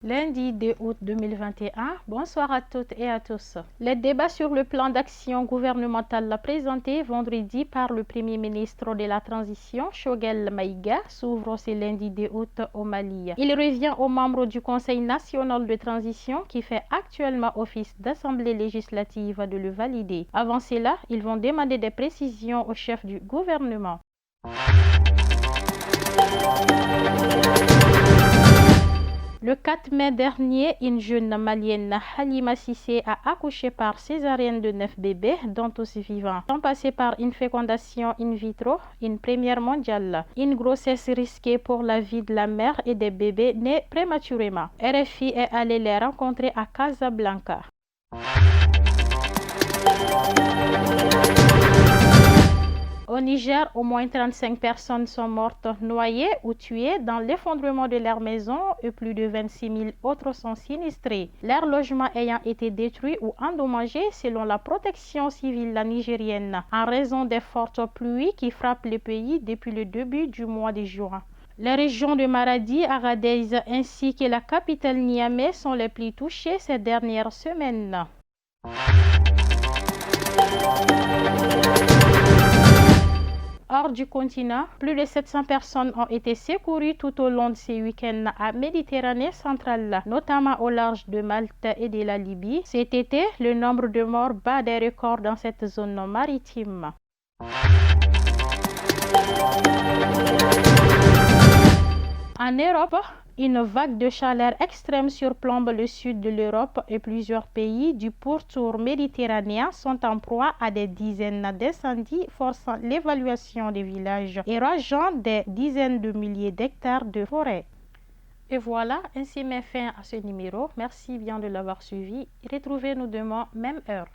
Lundi 2 août 2021, bonsoir à toutes et à tous. Les débats sur le plan d'action gouvernemental présenté vendredi par le Premier ministre de la Transition, Choguel Maïga, s'ouvrent ce lundi 2 août au Mali. Il revient aux membres du Conseil national de transition qui fait actuellement office d'Assemblée législative de le valider. Avant cela, ils vont demander des précisions au chef du gouvernement. Le 4 mai dernier, une jeune malienne, Halima Sissé, a accouché par césarienne de 9 bébés, dont aussi vivants, sans passer par une fécondation in vitro, une première mondiale. Une grossesse risquée pour la vie de la mère et des bébés nés prématurément. RFI est allé les rencontrer à Casablanca. Au Niger, au moins 35 personnes sont mortes noyées ou tuées dans l'effondrement de leur maison et plus de 26 000 autres sont sinistrés. Leurs logements ayant été détruits ou endommagés selon la protection civile nigérienne en raison des fortes pluies qui frappent le pays depuis le début du mois de juin. Les régions de Maradi, Agadez ainsi que la capitale Niamey sont les plus touchées ces dernières semaines. Hors du continent, plus de 700 personnes ont été secourues tout au long de ces week-ends à Méditerranée centrale, notamment au large de Malte et de la Libye. Cet été, le nombre de morts bat des records dans cette zone maritime. En Europe, une vague de chaleur extrême surplombe le sud de l'Europe et plusieurs pays du pourtour méditerranéen sont en proie à des dizaines d'incendies forçant l'évacuation des villages et rageant des dizaines de milliers d'hectares de forêt. Et voilà, ainsi met fin à ce numéro. Merci bien de l'avoir suivi. Retrouvez-nous demain, même heure.